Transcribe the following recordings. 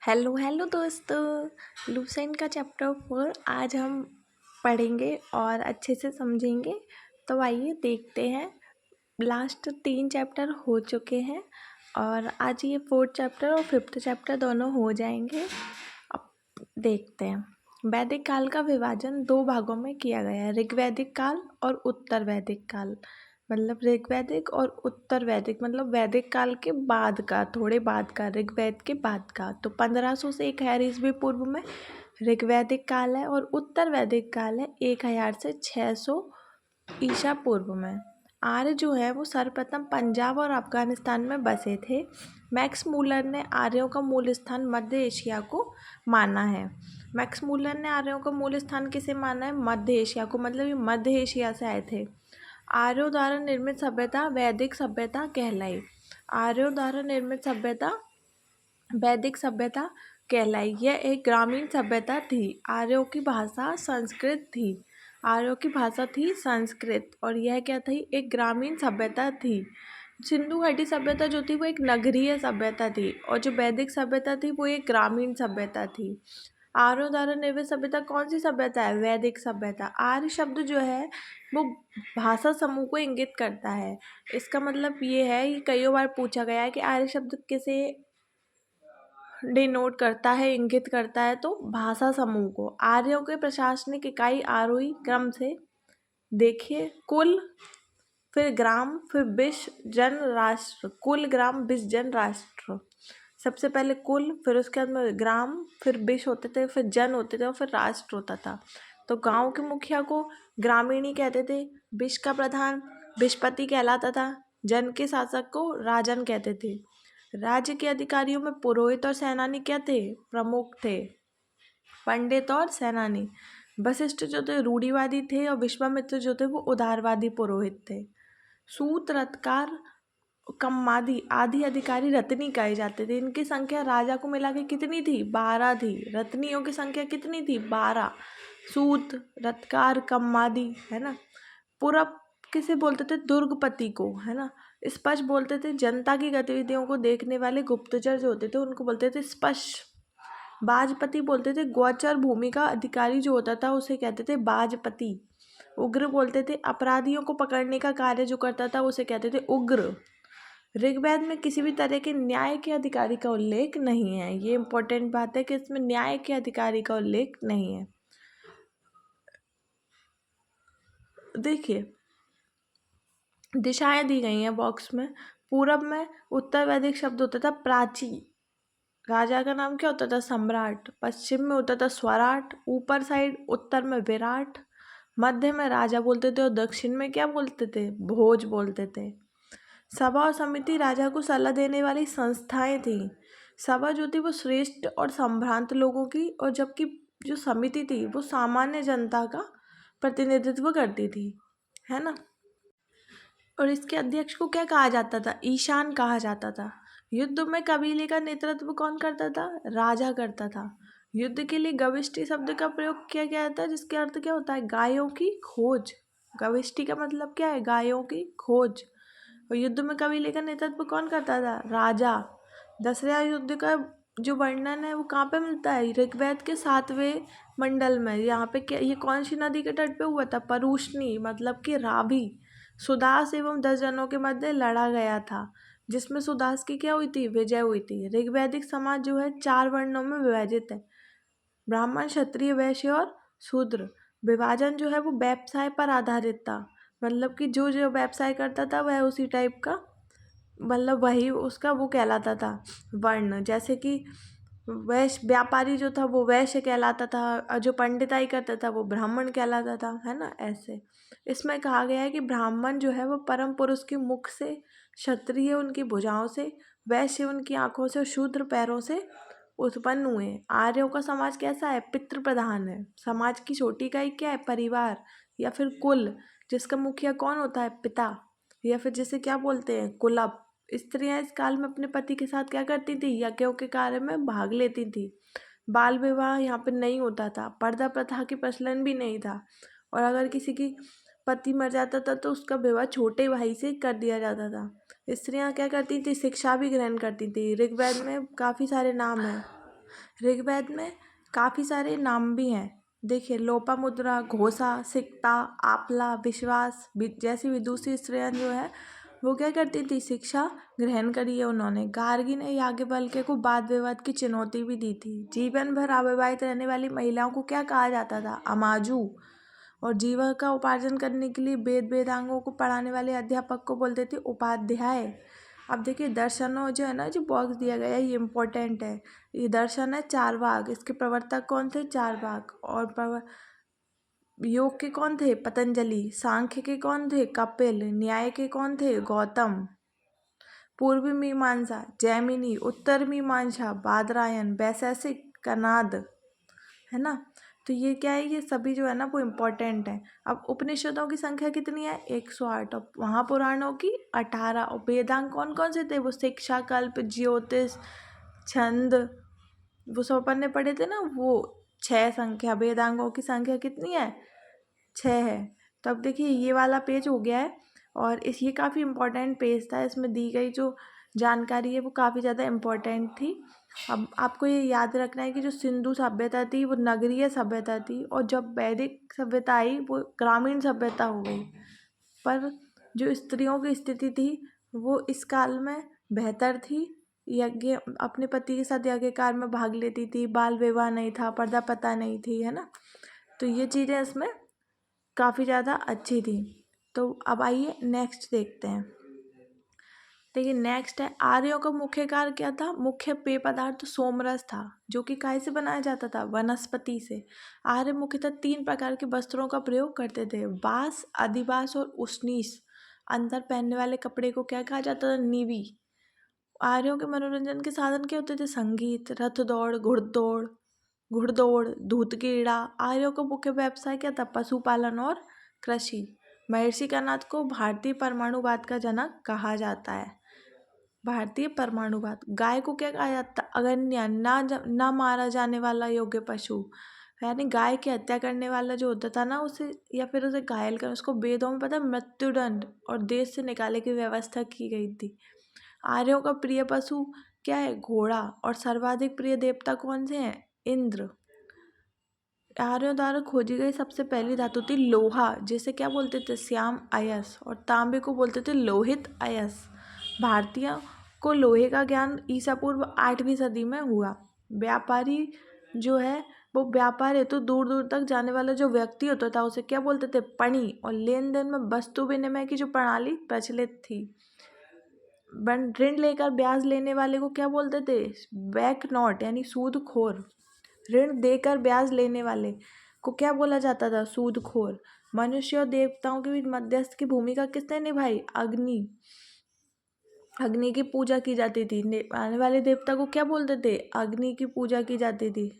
Hello hello दोस्तों, Lucent का chapter 4 आज हम पढ़ेंगे और अच्छे से समझेंगे। तो आइए देखते हैं। लास्ट 3 चैप्टर हो चुके हैं और आज ये 4th चैप्टर और 5th चैप्टर दोनों हो जाएंगे। अब देखते हैं। वैदिक काल का विभाजन 2 भागों में किया गया है, ऋग्वैदिक काल और उत्तर वैदिक काल। मतलब ऋग्वैदिक और उत्तर वैदिक मतलब वैदिक काल के बाद का, थोड़े बाद का, ऋग्वेद के बाद का। तो 1500 से 1000 ईस्वी पूर्व में ऋग्वैदिक काल है और उत्तर वैदिक काल है 1000 से 600 ईसा पूर्व में। आर्य जो है वो सर्वप्रथम पंजाब और अफगानिस्तान में बसे थे। मैक्स मूलर ने आर्यों का मूल स्थान मध्य एशिया को माना है। मैक्स मूलर ने आर्यों का मूल स्थान किसे माना है? मध्य एशिया को, मतलब ये मध्य एशिया से आए थे। आर्यों द्वारा निर्मित सभ्यता वैदिक सभ्यता कहलाई। आर्यों द्वारा निर्मित सभ्यता वैदिक सभ्यता कहलाई। यह एक ग्रामीण सभ्यता थी। आर्यों की भाषा संस्कृत थी। आर्यों की भाषा थी संस्कृत और यह क्या थी? एक ग्रामीण सभ्यता थी। सिंधु घाटी सभ्यता जो थी वो एक नगरीय सभ्यता थी और जो वैदिक सभ्यता थी वो एक ग्रामीण सभ्यता थी। आर्यों द्वारा निर्मित सभ्यता कौन सी सभ्यता है? वैदिक सभ्यता। आर्य शब्द जो है वो भाषा समूह को इंगित करता है। इसका मतलब ये है, ये कई बार पूछा गया है कि आर्य शब्द किसे डिनोट करता है, इंगित करता है? तो भाषा समूह को। आर्यों के प्रशासनिक इकाई आरोही क्रम से देखिए, कुल, फिर ग्राम, फिर विश, जन, राष्ट्र। कुल, ग्राम, विश, जन, राष्ट्र। सबसे पहले कुल, फिर उसके बाद में ग्राम, फिर विश होते थे, फिर जन होते थे और फिर राष्ट्र होता था। तो गांव के मुखिया को ग्रामीणी कहते थे। विश का प्रधान विशपति कहलाता था। जन के शासक को राजन कहते थे। राज्य के अधिकारियों में पुरोहित और सेनानी क्या थे? प्रमुख थे। पंडित और सेनानी। वशिष्ठ जो थे रूढ़िवादी थे और विश्वामित्र जो थे वो उदारवादी पुरोहित थे। सूत, रत्कार, कम्मादी आदि अधिकारी रत्नी कहे जाते थे। इनकी संख्या राजा को मिला के कितनी थी? 12 थी। रत्नियों की संख्या कितनी थी? 12। सूत, रत्कार, कम्मादी, है ना। पूरब किसे बोलते थे? दुर्गपति को, है ना। स्पष्ट बोलते थे जनता की गतिविधियों को देखने वाले गुप्तचर जो होते थे उनको बोलते थे स्पष्ट। बाजपति बोलते थे गोचर भूमि का अधिकारी जो होता था उसे कहते थे बाजपति। उग्र बोलते थे अपराधियों को पकड़ने का कार्य जो करता था उसे कहते थे उग्र। ऋग्वेद में किसी भी तरह के न्याय के अधिकारी का उल्लेख नहीं है। ये इंपॉर्टेंट बात है कि इसमें न्याय के अधिकारी का उल्लेख नहीं है। देखिए, दिशाएं दी गई हैं बॉक्स में। पूरब में उत्तर वैदिक शब्द होता था प्राची। राजा का नाम क्या होता था? सम्राट। पश्चिम में होता था स्वराट। ऊपर साइड उत्तर में विराट। मध्य में राजा बोलते थे और दक्षिण में क्या बोलते थे? भोज बोलते थे। सभा और समिति राजा को सलाह देने वाली संस्थाएं थी। सभा जो थी वो श्रेष्ठ और संभ्रांत लोगों की, और जबकि जो समिति थी वो सामान्य जनता का प्रतिनिधित्व करती थी, है ना। और इसके अध्यक्ष को क्या कहा जाता था? ईशान कहा जाता था। युद्ध में कबीले का नेतृत्व कौन करता था? राजा करता था। युद्ध के लिए गविष्टि शब्द का प्रयोग किया गया था, जिसके अर्थ क्या होता है? गायों की खोज। गविष्टि का मतलब क्या है? गायों की खोज। और युद्ध में कबीले का नेतृत्व कौन करता था? राजा। दसहरा युद्ध का जो वर्णन है वो कहाँ पे मिलता है? ऋग्वेद के 7वें मंडल में। यहाँ पे क्या, ये कौन सी नदी के तट पे हुआ था? परुष्णी, मतलब कि रावी। सुदास एवं 10 जनों के मध्य लड़ा गया था, जिसमें सुदास की क्या हुई थी? विजय हुई थी। ऋग्वैदिक समाज जो है 4 वर्णों में विभाजित है, ब्राह्मण, क्षत्रिय, वैश्य और शूद्र। विभाजन जो है वो व्यवसाय पर आधारित था, मतलब कि जो जो व्यवसाय करता था वह उसी टाइप का, मतलब वही उसका वो कहलाता था वर्ण। जैसे कि वैश्य व्यापारी जो था वो वैश्य कहलाता था और जो पंडिताई करता था वो ब्राह्मण कहलाता था, है ना। ऐसे इसमें कहा गया है कि ब्राह्मण जो है वो परम पुरुष की मुख से, क्षत्रिय उनकी भुजाओं से, वैश्य उनकी आंखों से और शूद्र पैरों से उत्पन्न हुए। आर्यों का समाज कैसा है? पितृ प्रधान है। समाज की छोटी इकाई क्या है? परिवार या फिर कुल, जिसका मुखिया कौन होता है? पिता, या फिर जिसे क्या बोलते हैं? कुलप। स्त्रियां इस काल में अपने पति के साथ क्या करती थी? यज्ञों के कार्य में भाग लेती थी। बाल विवाह यहाँ पे नहीं होता था। पर्दा प्रथा की प्रचलन भी नहीं था। और अगर किसी की पति मर जाता था तो उसका विवाह छोटे भाई से कर दिया जाता था। स्त्रियां क्या करती थी? शिक्षा भी ग्रहण करती थी। ऋग्वेद में काफ़ी सारे नाम हैं। ऋग्वेद में काफ़ी सारे नाम भी हैं। देखिए, लोपामुद्रा, घोषा, सिक्ता, आपला, विश्वास जैसी विदुषी स्त्रियाँ जो है वो क्या करती थी, शिक्षा ग्रहण करी है उन्होंने। गार्गी ने याज्ञवल्क्य को वाद विवाद की चुनौती भी दी थी। जीवन भर अविवाहित रहने वाली महिलाओं को क्या कहा जाता था, अमाजू। और जीवन का उपार्जन करने के लिए वेदांगों को पढ़ाने वाले अध्यापक को बोलते थे उपाध्याय। अब देखिए, दर्शनों जो है ना, जो बॉक्स दिया गया है ये इम्पोर्टेंट है। ये दर्शन है चारवाक, इसके प्रवर्तक कौन थे, चारवाक। और योग के कौन थे, पतंजलि। सांख्य के कौन थे, कपिल। न्याय के कौन थे, गौतम। पूर्वी मीमांसा जैमिनी, उत्तर मीमांसा बादरायन, वैशेषिक कनाद, है ना। तो ये क्या है, ये सभी जो है ना वो इम्पोर्टेंट है। अब उपनिषदों की संख्या कितनी है, 108। और महापुराणों की 18। और वेदांग कौन कौन से थे, वो शिक्षा, कल्प, ज्योतिष, छंद, वो सब अपन ने पढ़े थे ना, वो 6 संख्या। वेदांगों की संख्या कितनी है, 6 है। तो अब देखिए, ये वाला पेज हो गया है। और ये काफ़ी इम्पोर्टेंट पेज था, इसमें दी गई जो जानकारी है वो काफ़ी ज़्यादा इम्पोर्टेंट थी। अब आपको ये याद रखना है कि जो सिंधु सभ्यता थी वो नगरीय सभ्यता थी, और जब वैदिक सभ्यता आई वो ग्रामीण सभ्यता हो गई। पर जो स्त्रियों की स्थिति थी वो इस काल में बेहतर थी। यज्ञ, अपने पति के साथ यज्ञ कार्य में भाग लेती थी, बाल विवाह नहीं था, पर्दा प्रथा नहीं थी, है ना। तो ये चीज़ें इसमें काफ़ी ज़्यादा अच्छी थी। तो अब आइए नेक्स्ट देखते हैं। देखिए, नेक्स्ट है, आर्यों का मुख्य कार्य क्या था, मुख्य पेय पदार्थ सोमरस था, जो कि काहे से बनाया जाता था, वनस्पति से। आर्य मुख्यतः 3 प्रकार के वस्त्रों का प्रयोग करते थे, बास, अधिबास और उष्णीस। अंदर पहनने वाले कपड़े को क्या कहा जाता था, नीवी। आर्यों के मनोरंजन के साधन क्या होते थे, संगीत, रथ दौड़, घुड़दौड़, धूत क्रीड़ा। आर्यों का मुख्य व्यवसाय क्या था, पशुपालन और कृषि। महर्षि कर्णाद को भारतीय परमाणुवाद का जनक कहा जाता है। भारतीय परमाणुवाद। गाय को क्या कहा जाता, अगन्य, ना मारा जाने वाला योग्य पशु। यानी गाय की हत्या करने वाला जो होता था ना, उसे या फिर उसे घायल कर, उसको वेदों में पता है मृत्युदंड और देश से निकाले की व्यवस्था की गई थी। आर्यों का प्रिय पशु क्या है, घोड़ा। और सर्वाधिक प्रिय देवता कौन से हैं, इंद्र। आर्यों द्वारा खोजी गई सबसे पहली धातु थी लोहा, जिसे क्या बोलते थे, श्याम अयस। और तांबे को बोलते थे लोहित अयस। भारतीयों को लोहे का ज्ञान ईसा पूर्व 8वीं सदी में हुआ। व्यापारी जो है वो व्यापार हेतु दूर दूर तक जाने वाला जो व्यक्ति होता था उसे क्या बोलते थे, पणी। और लेन देन में वस्तु विनिमय की जो प्रणाली प्रचलित थी। ऋण लेकर ब्याज लेने वाले को क्या बोलते थे, बैक नॉट, यानी सूदखोर। ऋण देकर ब्याज लेने वाले को क्या बोला जाता था, सूदखोर। मनुष्य और देवताओं के बीच मध्यस्थ की भूमिका किसने निभाई, अग्नि। अग्नि की पूजा की जाती थी। आने वाले देवता को क्या बोलते थे, अग्नि की पूजा की जाती थी।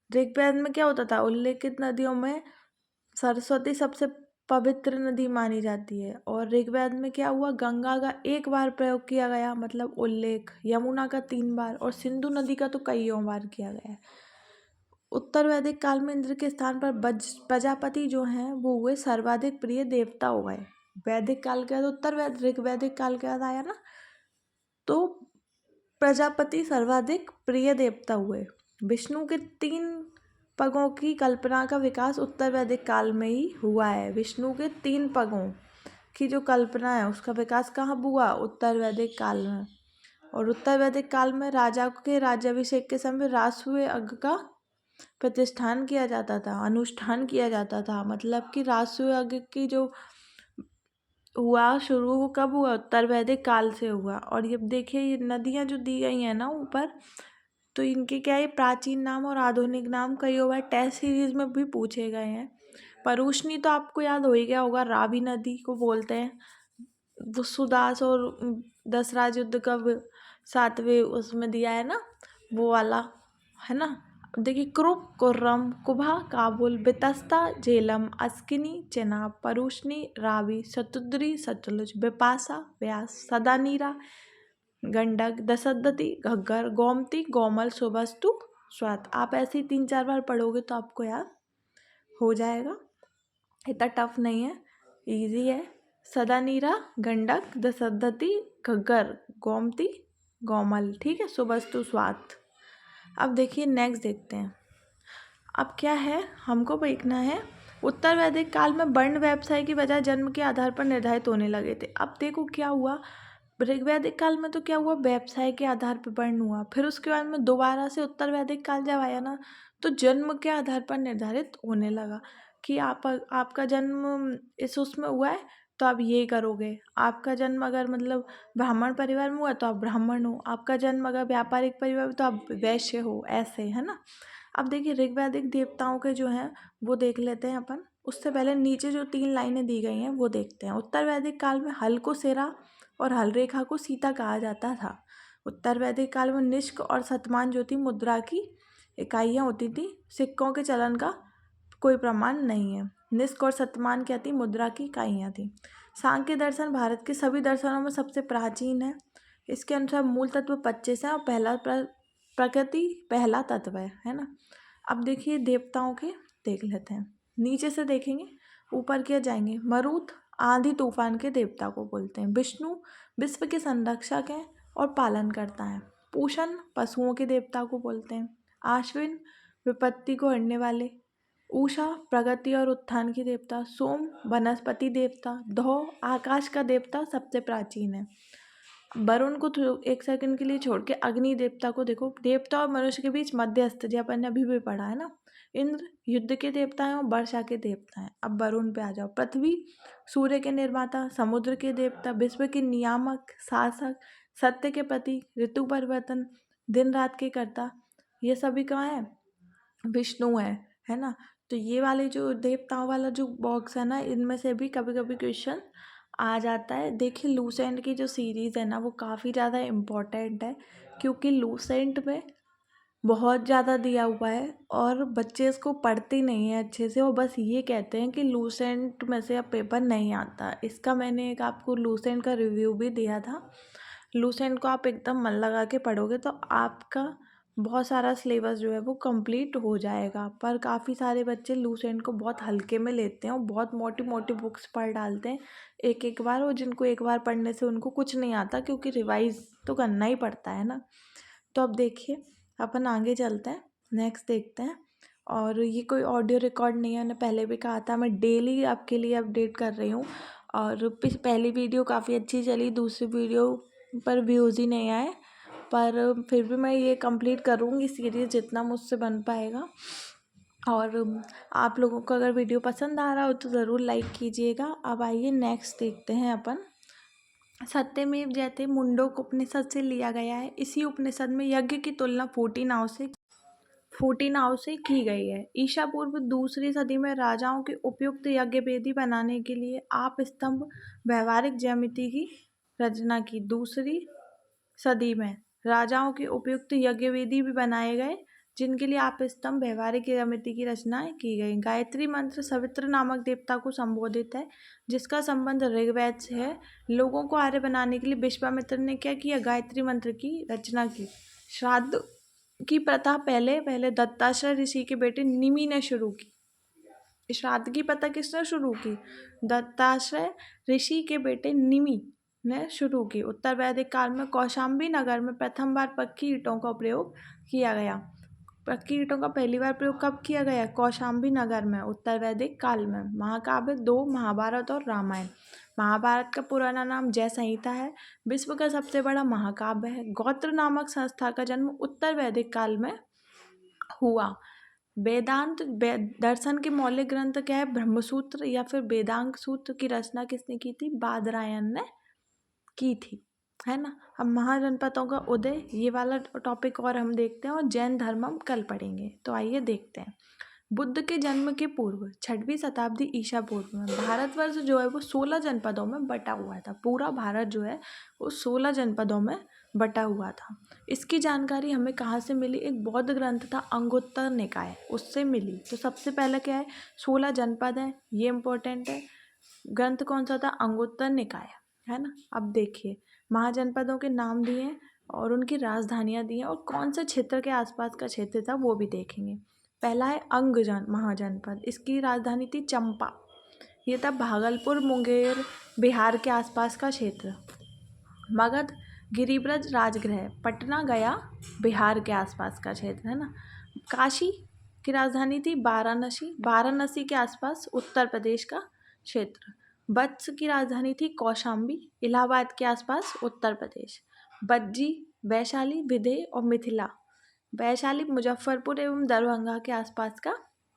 ऋग्वेद में क्या होता था, उल्लेखित नदियों में सरस्वती सबसे पवित्र नदी मानी जाती है। और ऋग्वेद में क्या हुआ, गंगा का 1 बार प्रयोग किया गया, मतलब उल्लेख। यमुना का 3 बार, और सिंधु नदी का तो कईयों बार किया गया है। उत्तर वैदिक काल में इंद्र के स्थान पर प्रजापति जो हैं वो हुए सर्वाधिक प्रिय देवता हो गए। वैदिक काल के बाद ऋग्वैदिक काल के बाद आया ना, तो प्रजापति सर्वाधिक प्रिय देवता हुए। विष्णु के 3 पगों की कल्पना का विकास उत्तर वैदिक काल में ही हुआ है। विष्णु के 3 पगों की जो कल्पना है उसका विकास कहाँ हुआ, उत्तर वैदिक काल में। और उत्तर वैदिक काल में राजा के राज्याभिषेक के समय राजसूय यज्ञ का प्रतिष्ठान किया जाता था, अनुष्ठान किया जाता था। मतलब कि राजसूय यज्ञ की जो हुआ शुरू, वो कब हुआ, उत्तर वैदिक काल से हुआ। और ये देखिए, ये नदियाँ जो दी गई हैं ना ऊपर, तो इनके क्या है, प्राचीन नाम और आधुनिक नाम कई बार टेस्ट सीरीज में भी पूछे गए हैं। परूषणी तो आपको याद हो ही गया होगा, रावी नदी को बोलते हैं। वो सुदास और दशराज युद्ध का 7वें उसमें दिया है ना, वो वाला, है ना। देखिए, क्रुप, कुर्रम, कुभा, काबुल, बितस्ता, झेलम, अस्किनी, चेनाब, परूषणी, रावी, शतुद्री, सतलुज, बिपाशा, व्यास, सदानीरा, गंडक, दशदती, घग्गर, गोमती, गोमल, सुबस्तु, स्वात। आप ऐसे ही 3-4 बार पढ़ोगे तो आपको याद हो जाएगा, इतना टफ नहीं है, इजी है। सदानीरा, गंडक, दशदती, घग्गर, गोमती, गोमल, ठीक है, सुबस्तु, स्वात। अब देखिए नेक्स्ट देखते हैं। अब क्या है, हमको देखना है उत्तर वैदिक काल में वर्ण व्यवसाय की वजह जन्म के आधार पर निर्धारित होने लगे थे। अब देखो क्या हुआ, ऋग्वैदिक काल में तो क्या हुआ, व्यवसाय के आधार पर वर्ण हुआ। फिर उसके बाद में दोबारा से उत्तर वैदिक काल जब आया ना, तो जन्म के आधार पर निर्धारित होने लगा कि आपका जन्म इस उसमें हुआ है तो आप ये करोगे। आपका जन्म अगर मतलब ब्राह्मण परिवार में हुआ तो आप ब्राह्मण हो, आपका जन्म अगर व्यापारिक परिवार में तो आप वैश्य हो, ऐसे है ना। अब देखिए ऋग्वैदिक देवताओं के जो हैं वो देख लेते हैं अपन। उससे पहले नीचे जो 3 लाइनें दी गई हैं वो देखते हैं। उत्तर वैदिक काल में हल को सिरा और हल रेखा को सीता कहा जाता था। उत्तर वैदिक काल में निष्क और शतमान जो थी मुद्रा की इकाइयाँ होती थी। सिक्कों के चलन का कोई प्रमाण नहीं है। निष्क और शतमान क्या थी, मुद्रा की इकाइयाँ थी। सांख्य दर्शन भारत के सभी दर्शनों में सबसे प्राचीन है। इसके अनुसार मूल तत्व 25 है और पहला प्रकृति पहला तत्व है ना। अब देखिए देवताओं के देख लेते हैं, नीचे से देखेंगे ऊपर क्या जाएंगे। मरुत आंधी तूफान के देवता को बोलते हैं। विष्णु विश्व के संरक्षक हैं और पालन करता है। पूषण पशुओं के देवता को बोलते हैं। आश्विन विपत्ति को हरने वाले। उषा प्रगति और उत्थान की देवता। सोम वनस्पति देवता। धौ आकाश का देवता सबसे प्राचीन है। वरुण को एक सेकंड के लिए छोड़ के अग्नि देवता को देखो। देवता और मनुष्य के बीच मध्यस्थ, जो अपन ने अभी भी पढ़ा है ना। इंद्र युद्ध के देवता हैं और वर्षा के देवता हैं। अब वरुण पे आ जाओ। पृथ्वी सूर्य के निर्माता, समुद्र के देवता, विश्व के नियामक, शासक, सत्य के प्रतीक, ऋतु परिवर्तन, दिन रात के कर्ता, ये सभी कहाँ है, विष्णु है ना। तो ये वाले जो देवताओं वाला जो बॉक्स है ना, इनमें से भी कभी कभी क्वेश्चन आ जाता है। देखिए लूसेंट की जो सीरीज़ है ना वो काफ़ी ज़्यादा इम्पोर्टेंट है, क्योंकि लूसेंट में बहुत ज़्यादा दिया हुआ है और बच्चे इसको पढ़ते नहीं हैं अच्छे से, और बस ये कहते हैं कि लूसेंट में से अब पेपर नहीं आता। इसका मैंने एक आपको लूसेंट का रिव्यू भी दिया था। लूसेंट को आप एकदम मन लगा के पढ़ोगे तो आपका बहुत सारा सिलेबस जो है वो कंप्लीट हो जाएगा। पर काफ़ी सारे बच्चे लूसेंट को बहुत हल्के में लेते हैं और बहुत मोटी मोटी बुक्स पढ़ डालते हैं एक एक बार, और जिनको एक बार पढ़ने से उनको कुछ नहीं आता, क्योंकि रिवाइज तो करना ही पड़ता है ना। तो अब देखिए अपन आगे चलते हैं, नेक्स्ट देखते हैं। और ये कोई ऑडियो रिकॉर्ड नहीं है, मैंने पहले भी कहा था, मैं डेली आपके लिए अपडेट कर रही हूँ। और पहली वीडियो काफ़ी अच्छी चली, दूसरी वीडियो पर व्यूज़ ही नहीं आए, पर फिर भी मैं ये कंप्लीट करूँगी सीरीज़ जितना मुझसे बन पाएगा। और आप लोगों को अगर वीडियो पसंद आ रहा हो तो ज़रूर लाइक कीजिएगा। अब आइए नेक्स्ट देखते हैं अपन। सत्यमेव जयते मुंडोक उपनिषद से लिया गया है। इसी उपनिषद में यज्ञ की तुलना फूटी नाव से की गई है। ईसा पूर्व दूसरी सदी में राजाओं के उपयुक्त यज्ञ वेदी बनाने के लिए आप स्तंभ व्यवहारिक ज्यामिति की रचना की। दूसरी सदी में राजाओं के उपयुक्त यज्ञ वेदी भी बनाए गए, जिनके लिए आप स्तंभ व्यवहारिक ज्यामिति की रचनाएं की गई। गायत्री मंत्र सवित्र नामक देवता को संबोधित है, जिसका संबंध ऋग्वेद से है। लोगों को आर्य बनाने के लिए विश्वामित्र ने क्या किया, गायत्री मंत्र की रचना की। श्राद्ध की प्रथा पहले दत्ताश्रय ऋषि के बेटे निमि ने शुरू की। श्राद्ध की प्रथा किसने शुरू की, दत्ताश्रय ऋषि के बेटे निमि ने शुरू की। उत्तर वैदिक काल में कौशाम्बी नगर में प्रथम बार पक्की ईंटों का प्रयोग किया गया। पक्की ईंटों का पहली बार प्रयोग कब किया गया, कौशाम्बी नगर में, उत्तर वैदिक काल में। महाकाव्य 2 महाभारत और रामायण। महाभारत का पुराना नाम जय संहिता है, विश्व का सबसे बड़ा महाकाव्य है। गौत्र नामक संस्था का जन्म उत्तर वैदिक काल में हुआ। वेदांत दर्शन के मौलिक ग्रंथ क्या है, ब्रह्मसूत्र या फिर वेदांग सूत्र की रचना किसने की थी, बादरायण ने की थी, है ना। अब महाजनपदों का उदय, ये वाला टॉपिक और हम देखते हैं, और जैन धर्म हम कल पढ़ेंगे। तो आइए देखते हैं। बुद्ध के जन्म के पूर्व 6वीं शताब्दी ईसा पूर्व में भारतवर्ष जो है वो 16 जनपदों में बटा हुआ था। पूरा भारत जो है वो 16 जनपदों में बटा हुआ था। इसकी जानकारी हमें कहाँ से मिली, एक बौद्ध ग्रंथ था अंगुत्तर निकाय, उससे मिली। तो सबसे पहले क्या है, 16 जनपद है, ये इम्पोर्टेंट है। ग्रंथ कौन सा था, अंगुत्तर निकाय, है ना। अब देखिए महाजनपदों के नाम दिए हैं और उनकी राजधानियाँ दी हैं, और कौन से क्षेत्र के आसपास का क्षेत्र था वो भी देखेंगे। पहला है महाजनपद, इसकी राजधानी थी चंपा, ये था भागलपुर मुंगेर बिहार के आसपास का क्षेत्र। मगध गिरिब्रज राजगृह पटना गया बिहार के आसपास का क्षेत्र है ना। काशी की राजधानी थी वाराणसी, वाराणसी के आसपास उत्तर प्रदेश का क्षेत्र। वत्स की राजधानी थी कौशाम्बी, इलाहाबाद के आसपास उत्तर प्रदेश। बज्जी वैशाली विदेह और मिथिला, वैशाली मुजफ्फरपुर एवं दरभंगा के आसपास का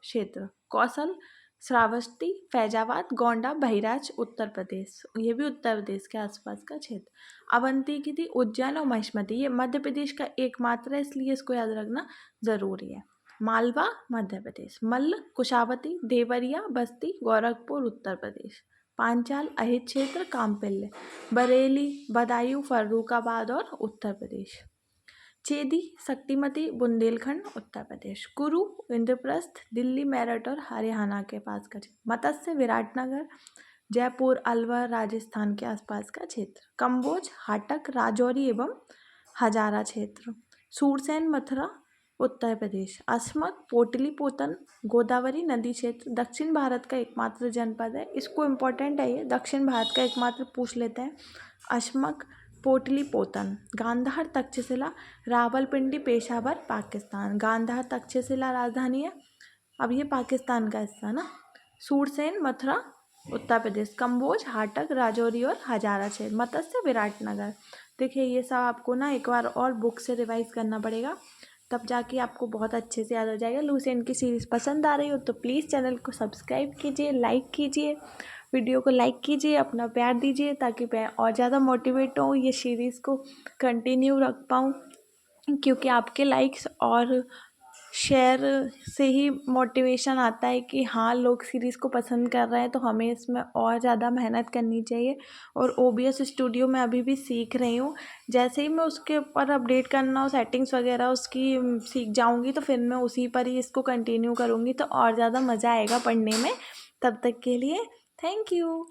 क्षेत्र। कौशल श्रावस्ती फैजाबाद गोंडा बहिराज उत्तर प्रदेश, ये भी उत्तर प्रदेश के आसपास का क्षेत्र। अवंती की थी उज्जैन और महिष्मती, ये मध्य प्रदेश का एकमात्र है इसलिए इसको याद रखना ज़रूरी है। मालवा मध्य प्रदेश। मल्ल कुशावती देवरिया बस्ती गोरखपुर उत्तर प्रदेश। पांचाल अहित क्षेत्र कामपिल्य बरेली बदायूं फर्रुखाबाद और उत्तर प्रदेश। चेदी शक्तिमती बुंदेलखंड उत्तर प्रदेश। कुरु इंद्रप्रस्थ दिल्ली मेरठ और हरियाणा के पास का क्षेत्र। मत्स्य विराटनगर जयपुर अलवर राजस्थान के आसपास का क्षेत्र। कम्बोज हाटक राजौरी एवं हजारा क्षेत्र। सूरसेन मथुरा उत्तर प्रदेश। अस्मक पोटलीपुत्रन गोदावरी नदी क्षेत्र दक्षिण भारत का एकमात्र जनपद है, इसको इम्पोर्टेंट है ये, दक्षिण भारत का एकमात्र पूछ लेते हैं। अस्मक पोटलीपुत्रन। गांधार तक्षशिला रावलपिंडी पेशावर पाकिस्तान, गांधार तक्षशिला राजधानी है, अब ये पाकिस्तान का हिस्सा ना। सूरसेन मथुरा उत्तर प्रदेश। कम्बोज हाटक राजौरी और हजारा क्षेत्र। मत्स्य विराटनगर। देखिए ये सब आपको ना एक बार और बुक से रिवाइज करना पड़ेगा, तब जाके आपको बहुत अच्छे से याद हो जाएगा। लुसेंट की सीरीज़ पसंद आ रही हो तो प्लीज़ चैनल को सब्सक्राइब कीजिए, लाइक कीजिए, वीडियो को लाइक कीजिए, अपना प्यार दीजिए ताकि मैं और ज़्यादा मोटिवेट हूँ ये सीरीज़ को कंटिन्यू रख पाऊँ, क्योंकि आपके लाइक्स और शेयर से ही मोटिवेशन आता है कि हाँ लोग सीरीज़ को पसंद कर रहे हैं, तो हमें इसमें और ज़्यादा मेहनत करनी चाहिए। और OBS स्टूडियो में अभी भी सीख रही हूँ, जैसे ही मैं उसके ऊपर अपडेट करना हो सेटिंग्स वगैरह उसकी सीख जाऊँगी तो फिर मैं उसी पर ही इसको कंटिन्यू करूँगी, तो और ज़्यादा मज़ा आएगा पढ़ने में। तब तक के लिए थैंक यू।